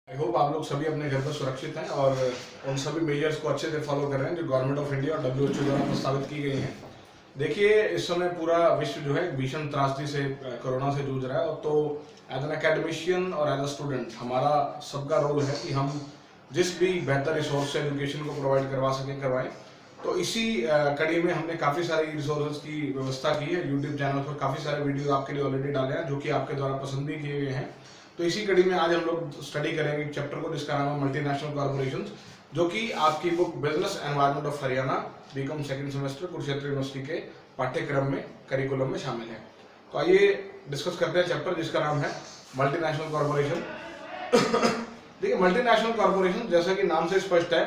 I hope आप लोग सभी अपने घर पर सुरक्षित हैं और उन सभी मेजर्स को अच्छे से फॉलो कर रहे हैं जो गवर्नमेंट ऑफ इंडिया और डब्ल्यूएचओ द्वारा प्रस्तावित की गई हैं। देखिए, इस समय पूरा विश्व जो है भीषण त्रासदी से कोरोना से जूझ रहा है, और तो एज एन एकेडमिशियन और एज अ स्टूडेंट हमारा सबका रोल है कि हम जिस भी बेहतर रिसोर्स से एजुकेशन को प्रोवाइड करवा सकें करवाएं। तो इसी कड़ी में हमने काफ़ी सारी रिसोर्सेज की व्यवस्था की है। यूट्यूब चैनल पर काफ़ी सारे वीडियो आपके लिए ऑलरेडी डाले हैं जो कि आपके द्वारा पसंद भी किए गए हैं। तो इसी कड़ी में आज हम लोग स्टडी करेंगे एक चैप्टर को जिसका नाम है मल्टीनेशनल कॉर्पोरेशंस, जो कि आपकी book business environment of Haryana BCom second semester Kurukshetra university के पाठ्यक्रम में करिकुलम में शामिल है। तो आइए डिस्कस करते हैं चैप्टर जिसका नाम है मल्टीनेशनल कॉर्पोरेशन। देखिए, मल्टीनेशनल कॉर्पोरेशन जैसा कि नाम से स्पष्ट है,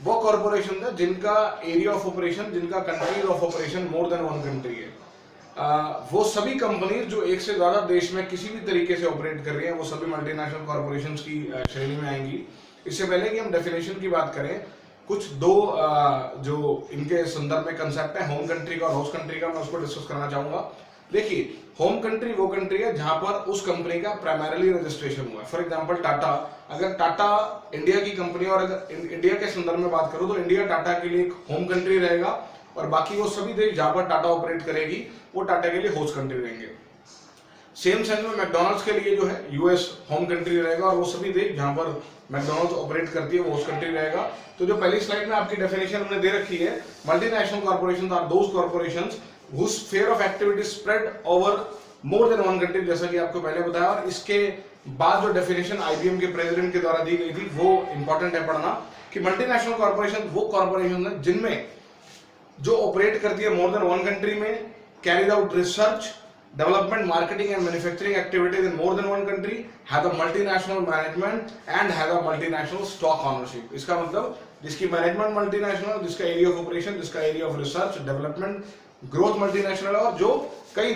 वो कॉर्पोरेशन है जिनका एरिया ऑफ ऑपरेशन, जिनका countries of operation more than one country है। वो सभी कंपनी जो एक से ज्यादा देश में किसी भी तरीके से ऑपरेट कर रही हैं, वो सभी मल्टीनेशनल कॉर्पोरेशंस की श्रेणी में आएंगी। इससे पहले कि हम डेफिनेशन की बात करें, कुछ दो जो इनके संदर्भ में कंसेप्ट है, होम कंट्री का और होस्ट कंट्री का, मैं उसको डिस्कस करना चाहूंगा। देखिए, होम कंट्री वो कंट्री है जहां पर उस कंपनी का प्राइमरीली रजिस्ट्रेशन हुआ है। फॉर एग्जांपल टाटा, अगर टाटा इंडिया की कंपनी, और अगर इंडिया के संदर्भ में बात करूं तो इंडिया टाटा के लिए एक होम कंट्री रहेगा, और बाकी वो सभी देश जहां पर टाटा ऑपरेट करेगी वो टाटा के लिए होस्ट कंट्री रहेंगे। सेम सेंस में मैकडॉनल्ड्स के लिए जो है यूएस होम कंट्री रहेगा, और वो सभी देश जहां पर मैकडॉनल्ड्स ऑपरेट करती है वो होस्ट कंट्री रहेगा। तो जो पहली स्लाइड में आपकी डेफिनेशन हमने दे रखी है, multinational corporations are those corporations whose sphere of activity spread over more than one country, जैसा कि आपको पहले बताया। और इसके बाद जो डेफिनेशन आईबीएम के प्रेसिडेंट के द्वारा दी गई थी वो इंपॉर्टेंट है पढ़ना, कि मल्टीनेशनल कॉर्पोरेशन वो कॉर्पोरेशन है जिनमें जो ऑपरेट करती है मोर देन वन कंट्री में, carried out research, development, marketing and manufacturing activities in more than one country, have a multinational management and have a multinational stock ownership. इसका मतलब जिसकी मैनेजमेंट मल्टीनेशनल, जिसका एरिया ऑफ ऑपरेशन, जिसका area of research, development, growth multinational, और जो कई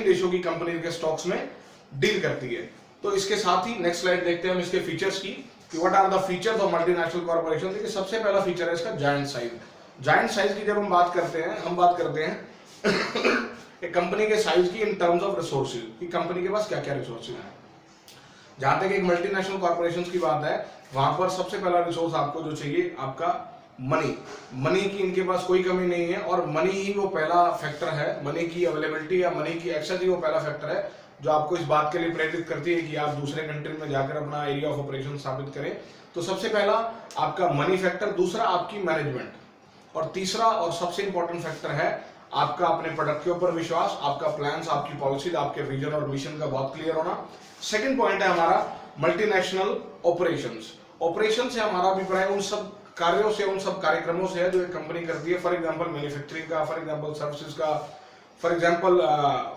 देशों की कंपनी के स्टॉक्स में डील करती है। तो इसके साथ ही नेक्स्ट स्लाइड देखते हैं हम इसके फीचर्स की, कि what are the features of multinational corporation. देखिए, सबसे पहला फीचर है इसका जायंट साइज। जायंट साइज की जब हम बात करते हैं एक कंपनी के साइज की इन टर्म्स ऑफ रिसोर्सेज, कि कंपनी के पास क्या क्या रिसोर्सेज हैं। जहां तक एक मल्टीनेशनल कॉर्पोरेशंस की बात है, वहां पर सबसे पहला रिसोर्स आपको जो चाहिए, आपका मनी की इनके पास कोई कमी नहीं है, और मनी ही वो पहला फैक्टर है, मनी की अवेलेबिलिटी या मनी की एक्सेस ही वो पहला फैक्टर है जो आपको इस बात के लिए प्रेरित करती है कि आप दूसरे कंट्री में जाकर अपना एरिया ऑफ ऑपरेशन स्थापित करें। तो सबसे पहला आपका मनी फैक्टर, दूसरा आपकी मैनेजमेंट, और तीसरा और सबसे इंपॉर्टेंट फैक्टर है आपका अपने प्रोडक्ट के ऊपर विश्वास, आपका प्लान्स, आपकी पॉलिसीज, आपके विजन और मिशन का बहुत क्लियर होना। सेकंड पॉइंट है हमारा मल्टीनेशनल ऑपरेशंस। ऑपरेशन से हमारा अभिप्राय उन सब कार्यों से, उन सब कार्यक्रमों से है जो एक कंपनी करती है। फॉर एग्जांपल मैन्युफैक्चरिंग का, फॉर एग्जांपल सर्विसेज का, फॉर एग्जांपल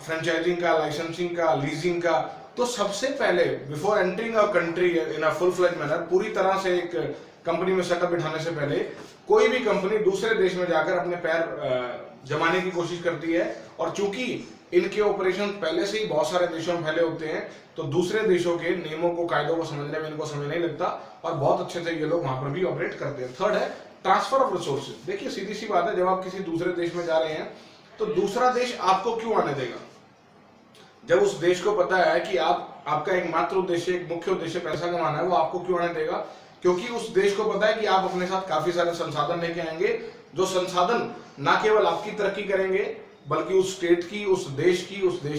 फ्रेंचाइजिंग का, लाइसेंसिंग का, लीजिंग का। तो सबसे पहले before entering a country in a full fledge manner, पूरी तरह से एक कंपनी में सेटअप बिठाने से पहले कोई भी कंपनी दूसरे देश में जाकर अपने पैर जमाने की कोशिश करती है, और चूंकि इनके ऑपरेशन पहले से ही बहुत सारे देशों में फैले होते हैं, तो दूसरे देशों के नियमों को, कायदों को समझने में इनको समय नहीं लगता, और बहुत अच्छे से ये लोग वहां पर भी ऑपरेट करते हैं। थर्ड है ट्रांसफर ऑफ रिसोर्सेज। देखिए, सीधी सी बात है, जब आप किसी दूसरे देश में जा रहे हैं तो दूसरा देश आपको क्यों आने देगा? जब उस देश को पता है कि आपका एक मात्र उद्देश्य, एक मुख्य उद्देश्य पैसा कमाना है, वो आपको क्यों आने देगा? क्योंकि उस देश को पता है कि आप अपने साथ काफी सारे संसाधन लेके आएंगे, जो संसाधन ना केवल आपकी तरक्की करेंगे बल्कि उस स्टेट की, उस देश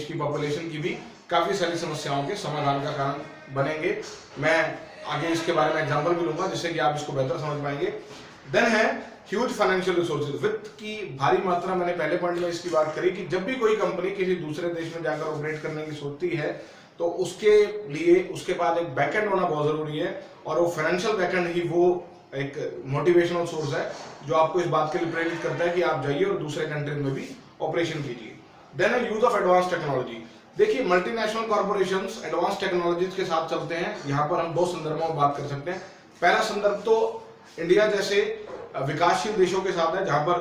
की पॉपुलेशन की भी काफी सारी समस्याओं के समाधान का कारण बनेंगे। मैं आगे इसके बारे में एग्जांपल भी लूंगा जिससे कि आप इसको बेहतर समझ पाएंगे। देन है ह्यूज फाइनेंशियल रिसोर्सेज, वित्त की भारी मात्रा। मैंने पहले पॉइंट में इसकी बात करी कि जब भी कोई कंपनी किसी दूसरे देश में जाकर ऑपरेट करने की सोचती है तो उसके लिए उसके पास एक बैकएंड होना बहुत जरूरी है, और वो फाइनेंशियल बैकएंड ही वो एक मोटिवेशनल सोर्स है जो आपको इस बात के लिए प्रेरित करता है कि आप जाइए और दूसरे कंट्री में भी ऑपरेशन कीजिए। देन है यूज ऑफ एडवांस टेक्नोलॉजी। देखिए, मल्टीनेशनल कॉर्पोरेशंस एडवांस टेक्नोलॉजीज के साथ चलते हैं। यहाँ पर हम दो संदर्भों में बात कर सकते हैं। पहला संदर्भ तो इंडिया जैसे विकासशील देशों के साथ है, जहां पर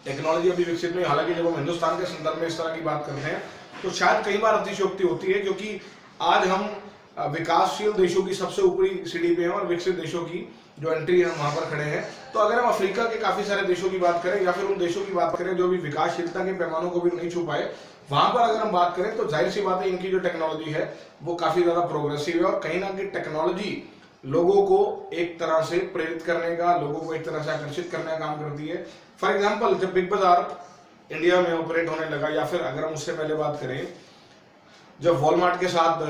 टेक्नोलॉजी अभी विकसित नहीं। हालांकि जब हम हिंदुस्तान के संदर्भ में इस तरह की बात करते हैं तो शायद कई बार अतिशयोक्ति होती है, क्योंकि आज हम विकासशील देशों की सबसे ऊपरी सीढ़ी पे हैं और विकसित देशों की जो एंट्री है वहां पर खड़े हैं। तो अगर हम अफ्रीका के काफी सारे देशों की बात करें या फिर उन देशों की बात करें जो भी विकासशीलता के पैमानों को भी नहीं छू पाए, वहां पर अगर हम बात करें तो जाहिर सी बात है इनकी जो टेक्नोलॉजी है वो काफी ज्यादा प्रोग्रेसिव है, और कहीं ना कहीं टेक्नोलॉजी लोगों को एक तरह से प्रेरित करने का, लोगों को एक तरह से आकर्षित करने का काम करती है। फॉर एग्जाम्पल जब बिग बाजार इंडिया में ऑपरेट होने लगा, या फिर अगर हम उससे पहले बात करें जब वॉलमार्ट के साथ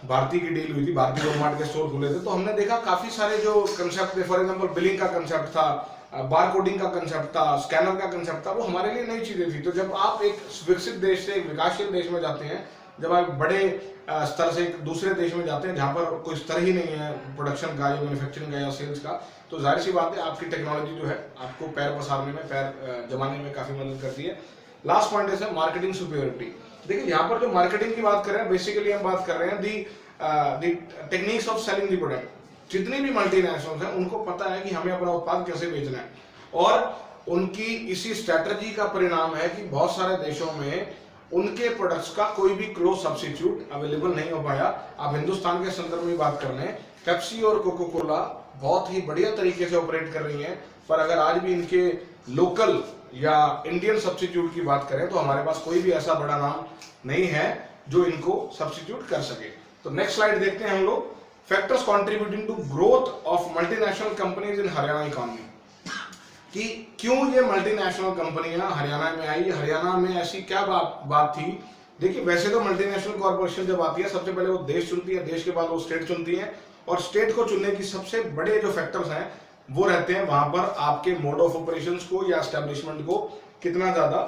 भारती की डील हुई थी, भारती वॉलमार्ट के स्टोर खुले थे, तो हमने देखा काफी सारे जो कंसेप्ट थे, फॉर एग्जांपल बिलिंग का कंसेप्ट था, बार कोडिंग का कंसेप्ट था, स्कैनर का कंसेप्ट था, वो हमारे लिए नई चीजें थी। तो जब आप एक विकसित देश से एक विकासशील देश में जाते हैं, जब आप बड़े स्तर से एक दूसरे देश में जाते हैं जहां पर कोई स्तर ही नहीं है प्रोडक्शन का या मैन्युफैक्चरिंग का या सेल्स का, तो जाहिर सी बात है आपकी टेक्नोलॉजी जो है आपको पैर पसारने में, पैर जमाने में काफी मदद करती है। लास्ट पॉइंट है मार्केटिंग सुपीरियरिटी। देखिए यहाँ पर जो मार्केटिंग की बात कर रहे हैं, बेसिकली हम बात कर रहे हैं the techniques of selling the product. जितनी भी मल्टीनेशनल्स हैं उनको पता है कि हमें अपना उत्पाद कैसे बेचना है, और उनकी इसी स्ट्रैटेजी का परिणाम है कि बहुत सारे देशों में उनके प्रोडक्ट्स का कोई भी क्लोज सब्स्टिट्यूट अवेलेबल नहीं हो पाया। आप हिंदुस्तान के संदर्भ में बात कर रहे हैं, पेप्सी और कोको कोला बहुत ही बढ़िया तरीके से ऑपरेट कर रही हैं, पर अगर आज भी इनके लोकल या इंडियन सब्स्टिट्यूट की बात करें तो हमारे पास कोई भी ऐसा बड़ा नाम नहीं है जो इनको सब्स्टिट्यूट कर सके। तो नेक्स्ट स्लाइड देखते हैं हम लोग, factors contributing to growth of multinational companies in Haryana economy, कि क्यों ये मल्टीनेशनल कंपनियां हरियाणा में आई, हरियाणा में ऐसी क्या बात थी। देखिए वैसे तो मल्टीनेशनल कॉर्पोरेशन जब आती है सबसे पहले वो देश चुनती है, देश के बाद वो स्टेट चुनती है, और स्टेट को चुनने की सबसे बड़े जो फैक्टर्स हैं वो रहते हैं वहां पर आपके मोड ऑफ ऑपरेशंस को या एस्टेब्लिशमेंट को कितना ज्यादा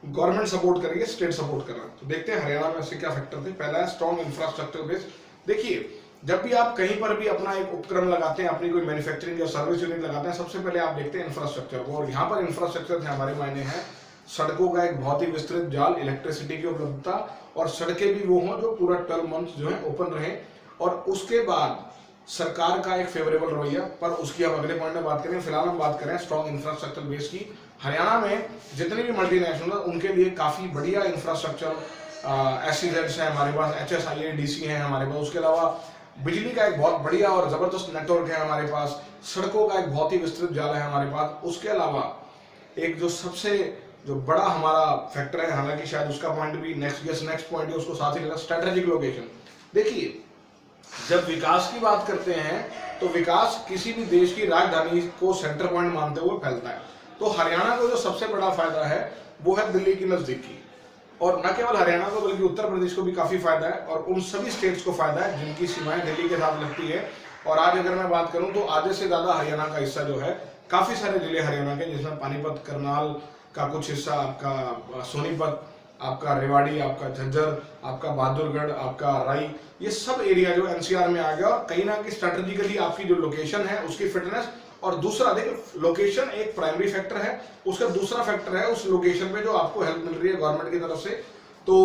गवर्नमेंट सपोर्ट करेगी, स्टेट सपोर्ट कर रहा है। तो देखते हैं हरियाणा में ऐसे क्या फैक्टर थे। पहला है स्ट्रॉन्ग इंफ्रास्ट्रक्चर बेस। देखिए जब भी आप कहीं पर भी अपना एक उपक्रम लगाते हैं, अपनी कोई मैन्युफैक्चरिंग या सर्विस यूनिट लगाते हैं, सबसे पहले आप देखते हैं इंफ्रास्ट्रक्चर को, और यहाँ पर इंफ्रास्ट्रक्चर थे हमारे मायने हैं सड़कों का एक बहुत ही विस्तृत जाल, इलेक्ट्रिसिटी की उपलब्धता, और सड़कें भी वो हों जो पूरा 12 मंथ्स जो है ओपन रहे, और उसके बाद सरकार का एक फेवरेबल रवैया। पर उसकी हम अगले पॉइंट में बात करें, फिलहाल हम बात करें स्ट्रॉन्ग इंफ्रास्ट्रक्चर बेस की। हरियाणा में जितनी भी मल्टीनेशनल है उनके लिए काफी बढ़िया इंफ्रास्ट्रक्चर एसईजेड्स है हमारे पास, HSIA-DC है हमारे पास, उसके अलावा बिजली का एक बहुत बढ़िया और जबरदस्त नेटवर्क है हमारे पास, सड़कों का एक बहुत ही विस्तृत जाल है हमारे पास। उसके अलावा एक जो सबसे जो बड़ा हमारा फैक्टर है, हालांकि शायद उसका पॉइंट भी नेक्स्ट पॉइंट है, उसको साथ ही लेना, स्ट्रेटेजिक लोकेशन। देखिए जब विकास की बात करते हैं तो विकास किसी भी देश की राजधानी को सेंटर पॉइंट मानते हुए फैलता है। तो हरियाणा को जो सबसे बड़ा फायदा है वो है दिल्ली की नजदीकी, और न केवल हरियाणा को बल्कि उत्तर प्रदेश को भी काफी फायदा है, और उन सभी स्टेट्स को फायदा है जिनकी सीमाएं दिल्ली के साथ लगती है। और आज अगर मैं बात करूं तो आधे से ज्यादा हरियाणा का हिस्सा जो है, काफी सारे जिले हरियाणा के जिसमें पानीपत, करनाल का कुछ हिस्सा, आपका सोनीपत, आपका रेवाड़ी, आपका झज्जर, आपका बहादुरगढ़, आपका राई, ये सब एरिया जो NCR में आ गया। और कहीं ना कहीं स्ट्रेटेजिकली आपकी जो लोकेशन है उसकी फिटनेस, और दूसरा देखिए लोकेशन एक प्राइमरी फैक्टर है, उसका दूसरा फैक्टर है उस लोकेशन पे जो आपको हेल्प मिल रही है गवर्नमेंट की तरफ से। तो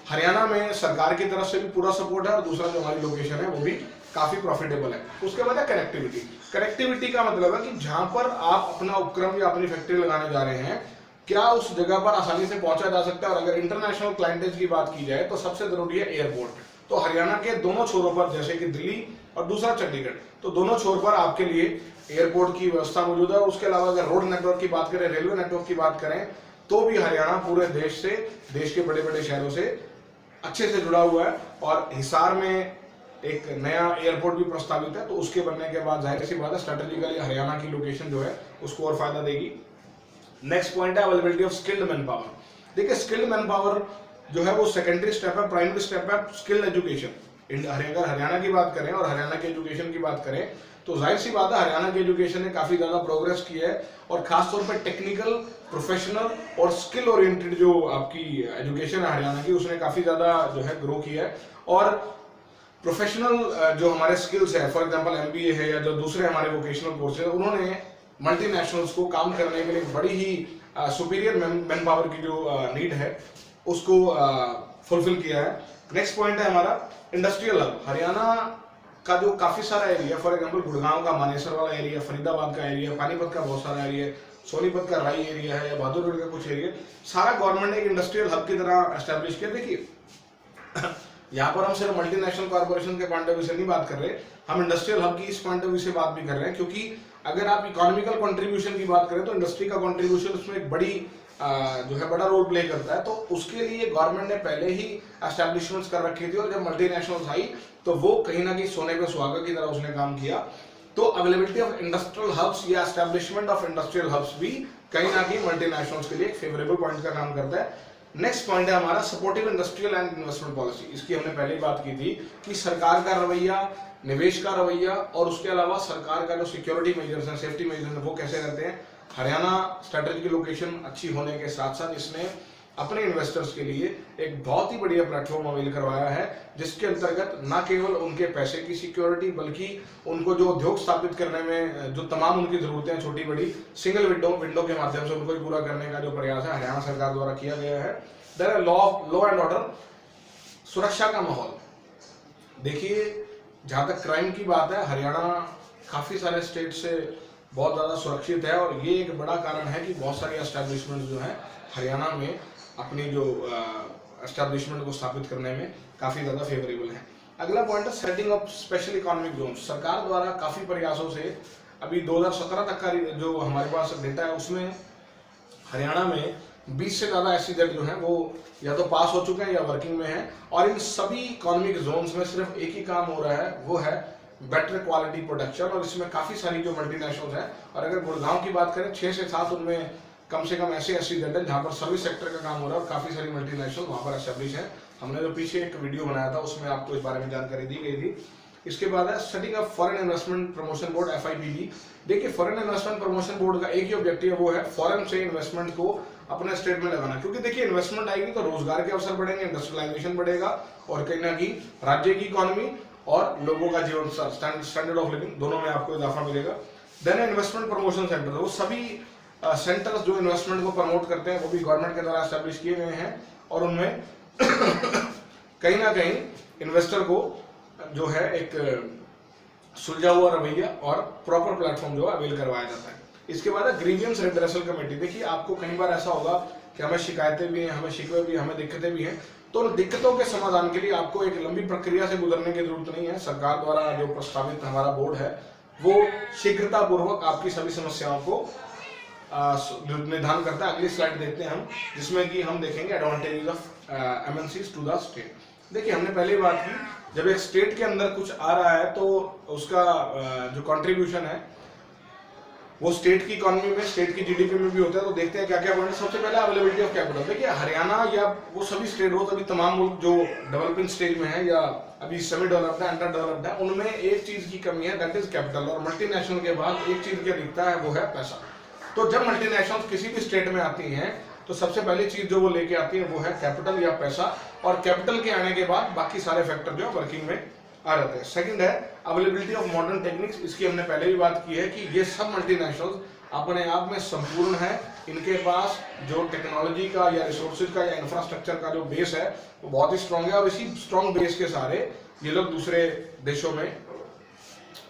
हरियाणा में सरकार की तरफ से भी पूरा सपोर्ट है, और दूसरा जो हमारी लोकेशन है वो भी काफी प्रॉफिटेबल है। उसके बाद है कनेक्टिविटी। कनेक्टिविटी का मतलब है कि जहां पर आप अपना उपक्रम या अपनी फैक्ट्री लगाने जा रहे हैं, क्या उस जगह पर आसानी से पहुंचा जा सकता है। और अगर इंटरनेशनल क्लाइंटेज की बात की जाए तो सबसे जरूरी है एयरपोर्ट। तो हरियाणा के दोनों छोरों पर, जैसे कि दिल्ली और दूसरा चंडीगढ़, तो दोनों छोर पर आपके लिए एयरपोर्ट की व्यवस्था मौजूद है। और उसके अलावा अगर रोड नेटवर्क की बात करें, रेलवे नेटवर्क की बात करें, तो भी हरियाणा पूरे देश से, देश के बड़े बड़े शहरों से अच्छे से जुड़ा हुआ है। और हिसार में एक नया एयरपोर्ट भी प्रस्तावित है, तो उसके बनने के बाद जाहिर सी बात है स्ट्रेटेजिकली हरियाणा की लोकेशन जो है उसको और फायदा देगी। नेक्स्ट पॉइंट है availability of skilled man power. देखिए स्किल्ड मैन पावर जो है वो सेकेंडरी स्टेप है, प्राइमरी स्टेप है स्किल्ड एजुकेशन। अगर हरियाणा की बात करें और हरियाणा के एजुकेशन की बात करें तो जाहिर सी बात है हरियाणा की एजुकेशन ने काफी ज्यादा प्रोग्रेस की है, और खासतौर पर टेक्निकल, प्रोफेशनल और स्किल ओरिएंटेड जो आपकी एजुकेशन है हरियाणा की, उसने काफी ज्यादा जो है ग्रो किया है। और प्रोफेशनल जो हमारे स्किल्स है, फॉर एग्जांपल MBA है या जो दूसरे हमारे वोकेशनल कोर्स है, उन्होंने मल्टीनेशनल्स को काम करने के लिए बड़ी ही सुपीरियर मैन पावर की जो नीड है उसको फुलफिल किया है। नेक्स्ट पॉइंट है हमारा इंडस्ट्रियल हब। हरियाणा का जो काफी सारा एरिया, फॉर एग्जांपल गुड़गांव का मानेसर वाला एरिया, फरीदाबाद का एरिया, पानीपत का बहुत सारा एरिया, सोनीपत का राई एरिया है या बहादुरगढ़ का कुछ एरिया, सारा गवर्नमेंट ने एक इंडस्ट्रियल हब की तरह एस्टेब्लिश किया। देखिए यहाँ पर हम सिर्फ मल्टीनेशनल कॉर्पोरेशन के पॉइंट ऑफ व्यू से नहीं बात कर रहे, हम इंडस्ट्रियल हब की इस पॉइंट ऑफ व्यू से बात भी कर रहे हैं, क्योंकि अगर आप इकोनॉमिकल कंट्रीब्यूशन की बात करें तो इंडस्ट्री का कंट्रीब्यूशन उसमें एक बड़ी जो है बड़ा रोल प्ले करता है। तो उसके लिए गवर्नमेंट ने पहले ही एस्टैब्लिशमेंट्स कर रखी थी, और जब मल्टीनेशनल्स आई तो वो कहीं ना कहीं सोने पे सुहागा की तरह उसने काम किया। तो अवेलेबिलिटी ऑफ इंडस्ट्रियल हब्स या एस्टैब्लिशमेंट ऑफ इंडस्ट्रियल हब्स भी कहीं ना कहीं मल्टीनेशनल्स के लिए एक फेवरेबल पॉइंट का काम करता है। नेक्स्ट पॉइंट है हमारा supportive industrial and investment policy. इसकी हमने पहले ही बात की थी कि सरकार का रवैया, निवेश का रवैया, और उसके अलावा सरकार का जो सिक्योरिटी मेजर्स हैं, सेफ्टी मेजर्स हैं, वो कैसे रहते हैं। हरियाणा स्ट्रेटेजिक लोकेशन अच्छी होने के साथ साथ इसने अपने इन्वेस्टर्स के लिए एक बहुत ही बढ़िया प्लेटफॉर्म अवेल करवाया है, जिसके अंतर्गत न केवल उनके पैसे की सिक्योरिटी बल्कि उनको जो उद्योग स्थापित करने में जो तमाम उनकी जरूरतें हैं छोटी बड़ी, सिंगल विंडो के माध्यम से उनको ही पूरा करने का जो प्रयास है हरियाणा सरकार द्वारा किया गया है। देयर लॉ एंड ऑर्डर, सुरक्षा का माहौल। देखिए, जहां तक क्राइम की बात है, हरियाणा काफी सारे स्टेट से बहुत ज्यादा सुरक्षित है, और ये एक बड़ा कारण है कि बहुत सारी एस्टैब्लिशमेंट जो है हरियाणा में अपनी जो एस्टैब्लिशमेंट को स्थापित करने में काफी ज्यादा फेवरेबल है। अगला पॉइंट है setting up special economic zone. सरकार द्वारा काफी प्रयासों से अभी 2017 तक का जो हमारे पास डेटा है उसमें हरियाणा में 20 से ज्यादा SEZ जो है वो या तो पास हो चुके हैं या वर्किंग में है, और इन सभी इकोनॉमिक जोन्स में सिर्फ एक ही काम हो रहा है, वो है बेटर क्वालिटी प्रोडक्शन। और इसमें काफी सारी जो मल्टीनेशनल्स हैं, और अगर गुड़गांव की बात करें 6 से 7 उनमें कम से कम ऐसे SEZ है जहां पर सर्विस सेक्टर का काम हो रहा है, और काफी सारी मल्टीनेशनल वहां पर एस्टेब्लिश है। हमने जो पीछे एक वीडियो बनाया था उसमें आपको इस बारे में जानकारी दी गई थी। इसके बाद है setting up foreign investment promotion board FIPB। देखिए, फॉरेन इन्वेस्टमेंट प्रमोशन बोर्ड का एक ही ऑब्जेक्टिव है, वो है फॉरेन से इन्वेस्टमेंट को अपने स्टेट में लगाना। क्योंकि देखिए, इन्वेस्टमेंट आएगी तो रोजगार के अवसर बढ़ेंगे, इंडस्ट्रियलाइजेशन बढ़ेगा, और कहीं ना कहीं राज्य की इकोनॉमी और लोगों का जीवन स्टैंडर्ड ऑफ लिविंग दोनों में आपको इजाफा मिलेगा। देन इन्वेस्टमेंट प्रमोशन सेंटर, वो सभी सेंटर्स जो इन्वेस्टमेंट को प्रमोट करते हैं वो भी गवर्नमेंट के द्वारा एस्टैब्लिश किए गए हैं, और उनमें कहीं ना कहीं इन्वेस्टर को जो है एक सुलझा हुआ रवैया और प्रॉपर प्लेटफॉर्म जो है अवेल करवाया जाता है। इसके बाद है ग्रीवियंस रिड्रेसल कमेटी। देखिए, आपको कई बार ऐसा होगा कि हमें शिकायतें भी हैं, हमें शिकवे भी, हमें दिक्कतें भी हैं, तो उन दिक्कतों के समाधान के लिए आपको एक लंबी प्रक्रिया से गुजरने की जरूरत नहीं है। सरकार द्वारा जो प्रस्तावित हमारा बोर्ड है वो शीघ्रता पूर्वक आपकी सभी समस्याओं को निदान करता है। अगली स्लाइड देखते हैं हम, जिसमें कि हम देखेंगे advantages of MNCs to the state. देखिए, हमने पहले बात की, जब एक स्टेट के अंदर कुछ आ रहा है तो उसका जो कंट्रीब्यूशन है वो स्टेट की इकोनॉमी में, स्टेट की GDP में भी होता है। तो देखते हैं क्या क्या पॉइंट। सबसे पहले अवेलेबिलिटी ऑफ कैपिटल। देखिए, हरियाणा या वो सभी स्टेट हो, तभी तमाम मुल्क जो डेवलपिंग स्टेज में है या अभी सेमी डेवलप्ड है, अंडर डेवलप्ड है, उनमें एक चीज की कमी है, दैट इज कैपिटल। और मल्टीनेशनल के बाद एक चीज क्या दिखता है, वो है पैसा। तो जब मल्टीनेशनल किसी भी स्टेट में आती हैं तो सबसे पहली चीज जो वो लेके आती है वो है कैपिटल या पैसा, और कैपिटल के आने के बाद बाकी सारे फैक्टर जो वर्किंग में आ जाते हैं। सेकंड है अवेलेबिलिटी ऑफ मॉडर्न टेक्निक्स। इसकी हमने पहले भी बात की है कि ये सब मल्टीनेशनल्स अपने आप में संपूर्ण है, इनके पास जो टेक्नोलॉजी का या रिसोर्सेज का या इंफ्रास्ट्रक्चर का जो बेस है वो बहुत ही स्ट्रांग है, और इसी स्ट्रांग बेस के सहारे ये लोग दूसरे देशों में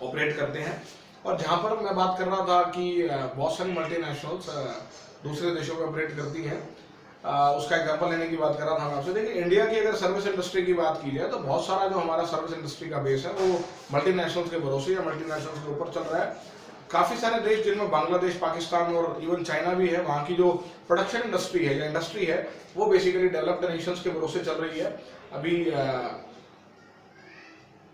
ऑपरेट करते हैं। और जहां पर मैं बात कर रहा था कि बहुत सारी मल्टीनेशनल्स दूसरे देशों में ऑपरेट करती हैं, उसका एग्जांपल लेने की बात कर रहा था मैं आपसे। देखिए, इंडिया की अगर सर्विस इंडस्ट्री की बात की जाए तो बहुत सारा जो हमारा सर्विस इंडस्ट्री का बेस है वो मल्टीनेशनल्स के भरोसे या मल्टीनेशनल्स के ऊपर चल रहा है। काफी सारे देश, जिनमें बांग्लादेश, पाकिस्तान और इवन चाइना भी है, वहां की जो प्रोडक्शन इंडस्ट्री है या इंडस्ट्री है वो बेसिकली डेवलप्ड नेशंस के भरोसे चल रही है। अभी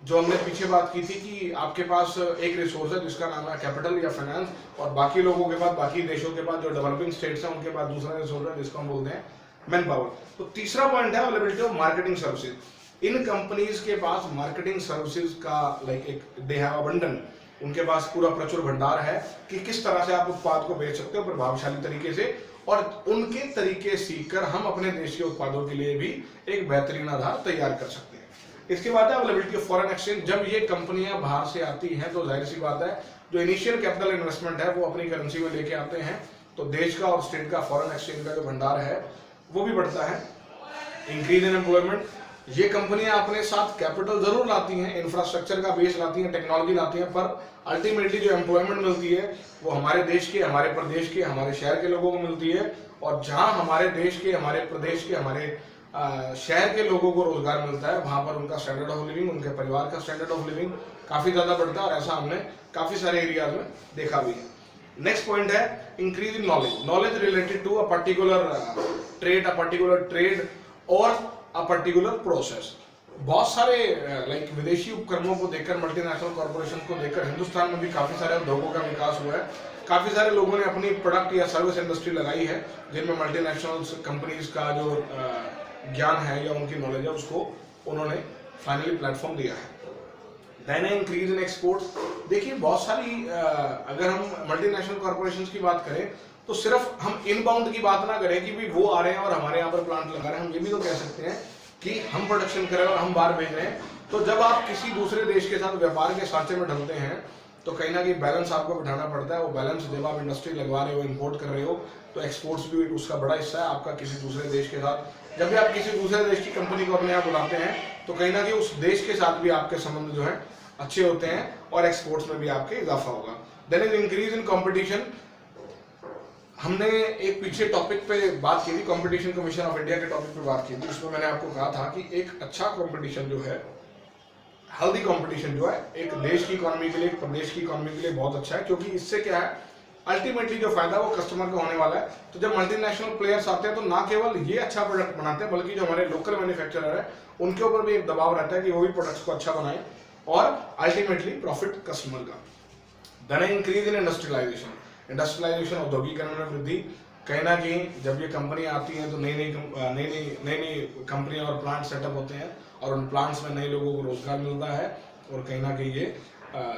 जो हमने पीछे बात की थी कि आपके पास एक रिसोर्स है जिसका नाम है कैपिटल या फाइनेंस, और बाकी लोगों के पास, बाकी देशों के पास जो डेवलपिंग स्टेट्स हैं उनके पास दूसरा रिसोर्स है जिसको हम बोलते हैं मैन पावर। तो तीसरा पॉइंट है availability of marketing services. In companies के पास मार्केटिंग सर्विसेज का दे हैव अबंडेंट, उनके पास पूरा प्रचुर भंडार है कि किस तरह से आप उत्पाद को बेच सकते हो प्रभावशाली तरीके से, और उनके तरीके सीखकर हम अपने देश के उत्पादों के लिए भी एक बेहतरीन आधार तैयार कर सकते हैं। इसके बाद है अवेलेबिलिटी ऑफ फॉरेन एक्सचेंज। जब ये कंपनियां बाहर से आती हैं तो जाहिर सी बात है जो इनिशियल कैपिटल इन्वेस्टमेंट है वो अपनी करेंसी में लेके आते हैं, तो देश का और स्टेट का फॉरेन एक्सचेंज का जो भंडार है वो भी बढ़ता है। इंक्रीज इन एम्प्लॉयमेंट, ये कंपनियां अपने साथ कैपिटल जरूर लाती हैं, इंफ्रास्ट्रक्चर का बेस लाती हैं, टेक्नोलॉजी लाती हैं, पर अल्टीमेटली जो एम्प्लॉयमेंट मिलती है वो हमारे देश के, हमारे प्रदेश के, हमारे शहर के लोगों को मिलती है। और जहां हमारे देश के, हमारे प्रदेश के, हमारे शहर के लोगों को रोजगार मिलता है, वहां पर उनका स्टैंडर्ड ऑफ लिविंग, उनके परिवार का स्टैंडर्ड ऑफ लिविंग काफी ज्यादा बढ़ता है, और ऐसा हमने काफी सारे एरियाज में देखा भी है। नेक्स्ट पॉइंट है increase in knowledge, knowledge related to a particular trade और अ पर्टिकुलर प्रोसेस। बहुत सारे लाइक विदेशी उपक्रमों को देखकर, मल्टीनेशनल कॉर्पोरेशन को देखकर हिंदुस्तान में भी काफी सारे उद्योगों का विकास हुआ है। काफी सारे लोगों ने अपनी प्रोडक्ट या सर्विस इंडस्ट्री लगाई है जिनमें मल्टीनेशनल कंपनीज का जो ज्ञान है या उनकी नॉलेज है उसको उन्होंने फाइनली प्लेटफॉर्म दिया है। Then increase in exports. देखिए बहुत सारी अगर हम मल्टीनेशनल कॉर्पोरेशंस की बात करें तो सिर्फ हम इनबाउंड की बात ना करें कि भी वो आ रहे हैं और हमारे यहाँ पर प्लांट लगा रहे हैं, हम ये भी तो कह सकते हैं कि हम प्रोडक्शन कर रहे हैं और हम बाहर भेज रहे हैं। तो जब आप किसी दूसरे देश के साथ व्यापार के सांचे में ढलते हैं तो कहीं ना कहीं बैलेंस आपको बिठाना पड़ता है। वो बैलेंस जब आप इंडस्ट्री लगवा रहे हो, इंपोर्ट कर रहे हो, तो एक्सपोर्ट्स भी उसका बड़ा हिस्सा है आपका किसी दूसरे देश के साथ। जब भी आप किसी दूसरे देश की कंपनी को अपने यहाँ बुलाते हैं तो कहीं ना कहीं उस देश के साथ भी आपके संबंध जो है अच्छे होते हैं और एक्सपोर्ट्स में भी आपके इजाफा होगा। Then is increase in competition. हमने एक पीछे टॉपिक पे बात की थी, कंपटीशन कमीशन ऑफ इंडिया के टॉपिक पे बात की थी, उसमें मैंने आपको कहा था कि एक अच्छा कंपटीशन जो है, हेल्दी कंपटीशन जो है, एक देश की इकोनॉमी के लिए, एक प्रदेश की इकोनॉमी के लिए बहुत अच्छा है, क्योंकि इससे क्या है अल्टीमेटली जो फायदा वो कस्टमर को होने वाला है। तो जब मल्टीनेशनल प्लेयर्स आते हैं तो ना केवल ये अच्छा प्रोडक्ट बनाते हैं बल्कि जो हमारे लोकल मैन्युफैक्चरर है उनके ऊपर भी एक दबाव रहता है कि वो भी प्रोडक्ट्स को अच्छा बनाए और अल्टीमेटली प्रॉफिट कस्टमर का। Then increase in industrialisation. Industrialisation औद्योगिकरण में वृद्धि। कहीं ना कहीं जब ये कंपनी आती है तो नई नई कंपनियां और प्लांट सेटअप होते हैं और उन प्लांट्स में नए लोगों को रोजगार मिलता है और कहीं ना कहीं ये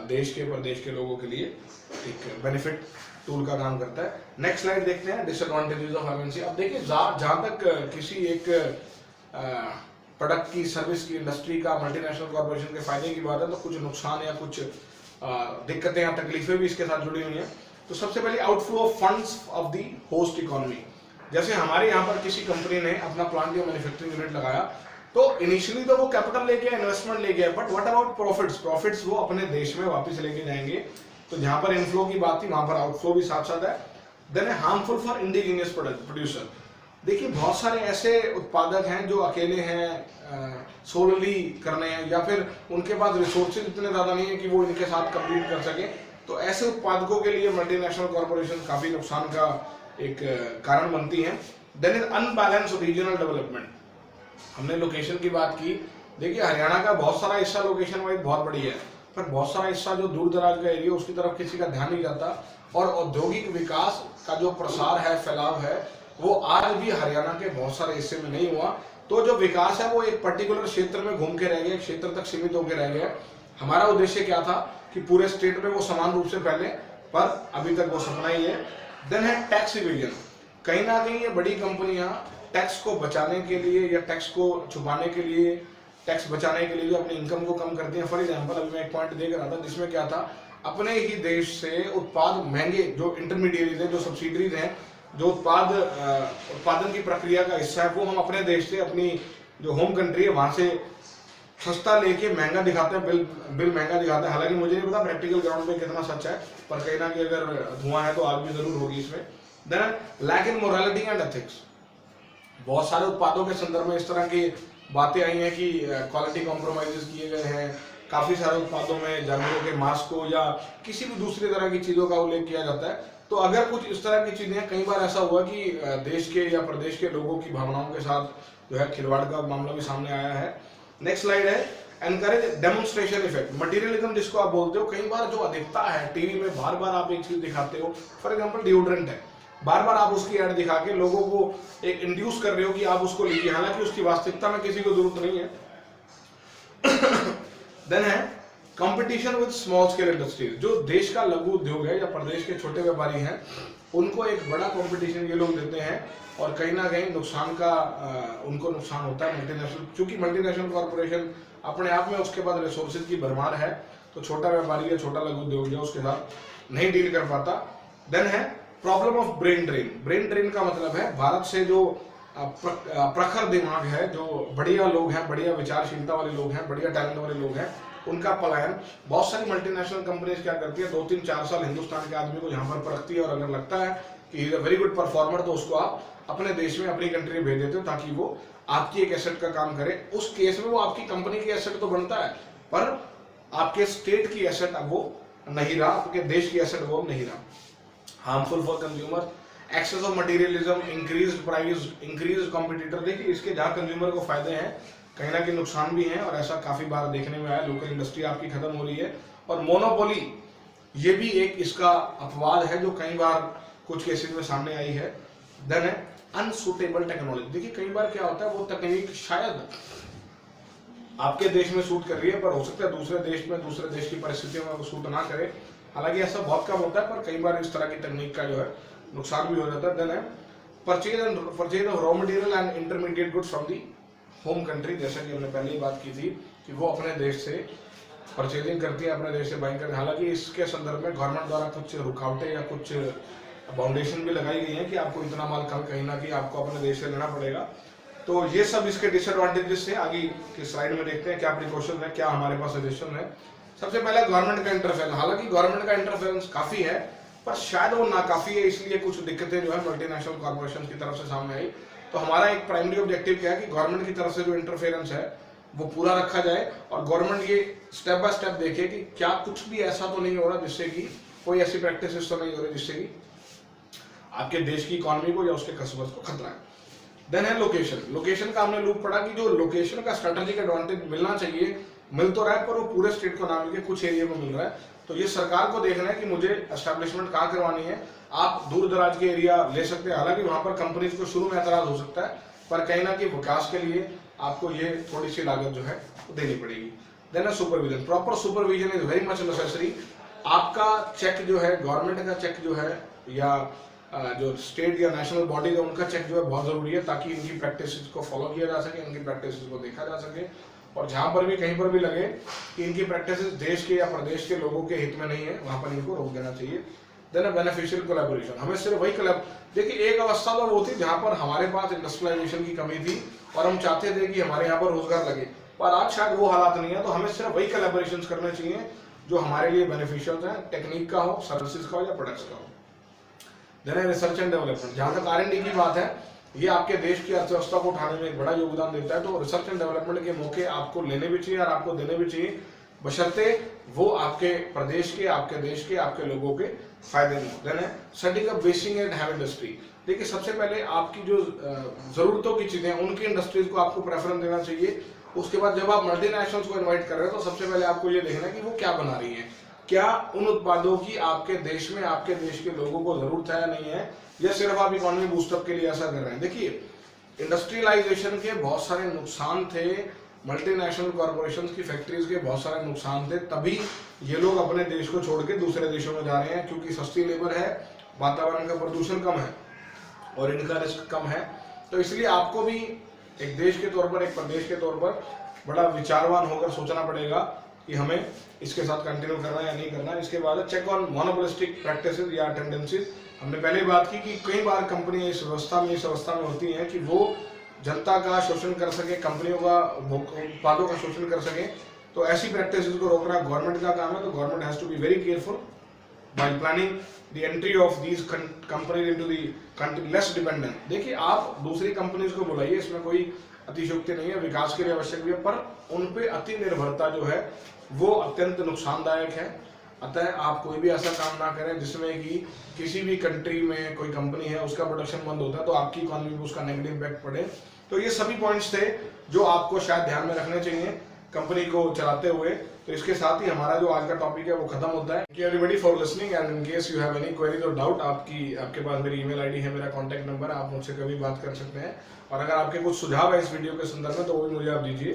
देश के प्रदेश के लोगों के लिए एक बेनिफिट टूल का काम करता है। नेक्स्ट स्लाइड देखते हैं, डिसएडवांटेजेस ऑफ एमएनसी। अब देखिए जहां तक किसी एक प्रोडक्ट की, सर्विस की, इंडस्ट्री का, मल्टीनेशनल कॉर्पोरेशन के फायदे की बात है तो कुछ नुकसान या कुछ दिक्कतें या तकलीफें भी इसके साथ जुड़ी हुई हैं। तो सबसे पहले outflow of funds of the host economy. जैसे हमारे यहाँ पर किसी कंपनी ने अपना प्लांट या मैन्युफैक्चरिंग यूनिट लगाया तो इनिशियली तो वो कैपिटल लेके आए, इन्वेस्टमेंट लेके आए, but what about profits? Profits वो अपने देश में वापस लेके जाएंगे। तो जहां पर इनफ्लो की बात थी वहां पर आउटफ्लो भी साथ साथ है। देन है हार्मफुल फॉर इंडिजिनियस प्रोड्यूसर। देखिए बहुत सारे ऐसे उत्पादक हैं जो अकेले हैं, सोलली करने हैं या फिर उनके पास रिसोर्सेज इतने ज्यादा नहीं है कि वो इनके साथ कम्पीट कर सके। तो ऐसे उत्पादकों के लिए मल्टीनेशनल कॉर्पोरेशन काफी नुकसान का एक कारण बनती है। Then is unbalance regional development. हमने लोकेशन की बात की। देखिए हरियाणा का बहुत सारा हिस्सा लोकेशन वाइज बहुत बढ़िया है, पर बहुत सारा हिस्सा जो दूर दराज का एरिया उसकी तरफ किसी का ध्यान नहीं जाता और औद्योगिक विकास का जो प्रसार है, फैलाव है, वो आज भी हरियाणा के बहुत सारे हिस्से में नहीं हुआ। तो जो विकास है वो एक पर्टिकुलर क्षेत्र में घूम के रह गया, क्षेत्र तक सीमित होकर रह गया। हमारा उद्देश्य क्या था कि पूरे स्टेट में वो समान रूप से फैले, पर अभी तक वो सपना ही है। देन है टैक्स इवेजन। कहीं ना कहीं ये बड़ी कंपनियां टैक्स को बचाने के लिए या टैक्स को छुपाने के लिए, टैक्स बचाने के लिए जो अपनी इनकम को कम करती हैं। फॉर एग्जांपल अभी मैं एक पॉइंट देख रहा था जिसमें क्या था, अपने ही देश से उत्पाद महंगे, जो इंटरमीडिएट है, जो सब्सिडीज हैं, जो उत्पादन की प्रक्रिया का हिस्सा है, वो हम अपने देश से, अपनी जो होम कंट्री है वहां से सस्ता लेके महंगा दिखाते हैं, बिल महंगा दिखाते हैं। हालांकि मुझे नहीं पता प्रैक्टिकल ग्राउंड पे कितना सच है, पर कहीं ना कहीं अगर धुआं है तो आग भी जरूर होगी इसमें। Then lack in morality and ethics. बहुत सारे उत्पादों के संदर्भ में इस तरह की बातें आई हैं कि क्वालिटी कॉम्प्रोमाइजेस किए गए हैं। काफी सारे उत्पादों में जानवरों के मांस को या किसी भी दूसरी तरह की चीजों का उल्लेख किया जाता है। तो अगर कुछ इस तरह की चीजें, कई बार ऐसा हुआ कि देश के या प्रदेश के लोगों की भावनाओं के साथ जो है खिलवाड़ का मामला भी सामने आया है। नेक्स्ट स्लाइड है एनकरेज डेमोन्स्ट्रेशन इफेक्ट। मटेरियलिज्म जिसको आप बोलते हो, कई बार जो अधिकता है, टीवी में बार बार आप एक चीज दिखाते हो, फॉर एग्जाम्पल डिओड्रेंट है, बार बार आप उसकी ऐड दिखा के लोगों को एक इंड्यूस कर रहे हो कि आप उसको लीजिए, हालांकि उसकी वास्तविकता में किसी को जरूरत नहीं है। देन है competition with small scale industries. जो देश का लघु उद्योग है या प्रदेश के छोटे व्यापारी हैं, उनको एक बड़ा कंपटीशन ये लोग देते हैं और कहीं ना कहीं नुकसान का उनको नुकसान होता है। मल्टीनेशनल, क्योंकि मल्टीनेशनल कॉर्पोरेशन अपने आप में उसके पास रिसोर्सेज की भरमार है, तो छोटा व्यापारी या छोटा लघु उद्योग है उसके साथ नहीं डील कर पाता। देन है problem of brain drain. Brain drain का मतलब है भारत से जो प्रखर दिमाग है, जो बढ़िया लोग हैं, बढ़िया विचारशीलता वाले लोग हैं, बढ़िया टैलेंट वाले लोग हैं, उनका पलायन। बहुत सारी मल्टीनेशनल कंपनीज क्या करती है, 2-3-4 साल हिंदुस्तान के आदमी को यहाँ पर परखती है और अगर लगता है कि he is a very good performer तो उसको आप अपने देश में, अपनी कंट्री में भेज देते हो ताकि वो आपकी एक एसेट का काम करे। उस केस में वो आपकी कंपनी की एसेट तो बनता है, पर आपके स्टेट की एसेट अब वो नहीं रहा, आपके देश की एसेट वो नहीं रहा। Harmful for consumer, excess of materialism, increase price, increase competitor. देखिए इसके जहाँ कंज्यूमर को फायदे हैं कहीं ना कहीं नुकसान भी हैं, और ऐसा काफी बार देखने में आया। लोकल इंडस्ट्री आपकी खत्म हो रही है, और मोनोपोली ये भी एक इसका अपवाद है जो कई बार कुछ केसेस में सामने आई है। देन है अनसूटेबल टेक्नोलॉजी। देखिए कई बार क्या होता है वो तकनीक शायद आपके देश में सूट कर रही है, पर हो सकता है दूसरे देश में, दूसरे देश की परिस्थितियों में वो सूट ना करे। हालांकि ऐसा बहुत कम होता है, पर कई बार इस तरह की तकनीक का जो है नुकसान भी हो जाता है। देन है purchase of raw material and intermediate goods from the home country. जैसा कि हमने पहले ही बात की थी कि वो अपने देश से परचेजिंग करती है, अपने देश से बाइंग करती है। हालांकि इसके संदर्भ में गवर्नमेंट द्वारा कुछ रुकावटें या कुछ बाउंडेशन भी लगाई गई है कि आपको इतना माल कहीं ना कहीं आपको अपने देश से लेना पड़ेगा। तो ये सब इसके डिसएडवांटेजेस है। आगे की स्लाइड में देखते हैं क्या प्रिकॉशन है, क्या हमारे पास सजेशन है। सबसे पहले गवर्नमेंट का इंटरफेरेंस। हालांकि गवर्नमेंट का इंटरफेरेंस काफी है, पर शायद वो नाकाफी है, इसलिए कुछ दिक्कतें जो है मल्टीनेशनल कॉर्पोरेशन की तरफ से सामने आई। तो हमारा एक प्राइमरी ऑब्जेक्टिव क्या है कि गवर्नमेंट की तरफ से जो इंटरफेरेंस है वो पूरा रखा जाए, और गवर्नमेंट ये स्टेप बाय स्टेप देखे कि क्या कुछ भी ऐसा तो नहीं हो रहा जिससे कि कोई ऐसी प्रैक्टिसेस तो नहीं हो रही जिससे कि आपके देश की इकोनॉमी को या उसके कस्टमर्स को खतरा है। देन है लोकेशन। लोकेशन का हमने लूप पढ़ा कि जो लोकेशन का स्ट्रेटेजिक एडवांटेज मिलना चाहिए मिल तो रहा है, पर वो पूरे स्टेट को ना मिल के कुछ एरिया में मिल रहा है। तो ये सरकार को देखना है कि मुझे एस्टेब्लिशमेंट कहाँ करवानी है। आप दूर दराज के एरिया ले सकते हैं, हालांकि वहां पर कंपनीज को शुरू में एतराज हो सकता है, पर कहीं ना कहीं विकास के लिए आपको ये थोड़ी सी लागत जो है देनी पड़ेगी। देन है supervision. Proper supervision is very much necessary. आपका चेक जो है, गवर्नमेंट का चेक जो है, या जो स्टेट या नेशनल बॉडी है उनका चेक जो है बहुत जरूरी है, ताकि इनकी प्रैक्टिस को फॉलो किया जा सके, इनकी प्रैक्टिस को देखा जा सके, और जहां पर भी कहीं पर भी लगे कि इनकी प्रैक्टिस देश के या प्रदेश के लोगों के हित में नहीं है, वहां पर इनको रोक देना चाहिए। Then beneficial collaboration. हमें सिर्फ वही देखिए एक अवस्था तो वो थी जहां पर हमारे पास इंडस्ट्रियलाइजेशन की कमी थी और हम चाहते थे कि हमारे यहाँ पर रोजगार लगे, पर आज शायद वो हालात नहीं है। तो हमें सिर्फ वही कोलैबोरेशन करने चाहिए जो हमारे लिए बेनिफिशियल है, टेक्निक का हो, सर्विसेज का हो या प्रोडक्ट्स का हो। देन है रिसर्च एंड डेवलपमेंट। जहां तक R&D की बात है, ये आपके देश की अर्थव्यवस्था को उठाने में एक बड़ा योगदान देता है। तो रिसर्च एंड डेवलपमेंट के मौके आपको लेने भी चाहिए और आपको देने भी चाहिए, बशर्ते वो आपके प्रदेश के, आपके देश के, आपके लोगों के फायदे में हो। देन है setting up basin and have industry. देखिए सबसे पहले आपकी जो जरूरतों की चीजें उनकी इंडस्ट्रीज को आपको प्रेफरेंस देना चाहिए। उसके बाद जब आप मल्टीनेशनल्स को इन्वाइट कर रहे हो तो सबसे पहले आपको ये देखना है कि वो क्या बना रही है, क्या उन उत्पादों की आपके देश में, आपके देश के लोगों को जरूरत है या नहीं है, या सिर्फ आप इकोनॉमी बूस्टअप के लिए ऐसा कर रहे हैं। देखिए इंडस्ट्रियलाइजेशन के बहुत सारे नुकसान थे, मल्टीनेशनल कॉर्पोरेशंस की फैक्ट्रीज के बहुत सारे नुकसान थे, तभी ये लोग अपने देश को छोड़ के दूसरे देशों में जा रहे हैं, क्योंकि सस्ती लेबर है, वातावरण का प्रदूषण कम है और इनका रिस्क कम है। तो इसलिए आपको भी एक देश के तौर पर, एक प्रदेश के तौर पर बड़ा विचारवान होकर सोचना पड़ेगा कि हमें इसके साथ कंटिन्यू करना है या नहीं करना। इसके बाद चेक ऑन मोनोपोलिस्टिक प्रैक्टिसेस या टेंडेंसीज। हमने पहले बात की कि कई बार कंपनी इस अवस्था में होती हैं कि वो जनता का शोषण कर सके, कंपनियों का उत्पादों का शोषण कर सके। तो ऐसी प्रैक्टिसेस को रोकना गवर्नमेंट का काम है। तो government has to be very careful while planning the entry of these companies into the country less dependent। देखिए आप दूसरी कंपनीज को बुलाइए, इसमें कोई अतिशयोक्ति नहीं है, विकास के लिए आवश्यक भी है, पर उन पे अति निर्भरता जो है वो अत्यंत नुकसानदायक है। अतः आप कोई भी ऐसा काम ना करें जिसमें कि किसी भी कंट्री में कोई कंपनी है उसका प्रोडक्शन बंद होता है तो आपकी इकोनॉमी पर उसका नेगेटिव इम्पैक्ट पड़े। तो ये सभी पॉइंट्स थे जो आपको शायद ध्यान में रखने चाहिए कंपनी को चलाते हुए। तो इसके साथ ही हमारा जो आज का टॉपिक है वो खत्म होता है। Thank you everybody for listening and in case you have any queries और डाउट, आपके पास मेरी ईमेल आईडी है, मेरा कांटेक्ट नंबर है, आप मुझसे कभी बात कर सकते हैं। और अगर आपके कुछ सुझाव है इस वीडियो के संदर्भ में तो वो भी मुझे आप दीजिए,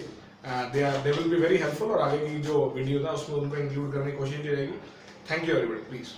they will be very helpful, और आगे की जो वीडियो था उसमें उनको इंक्लूड करने की कोशिश की जाएगी। Thank you everybody, please.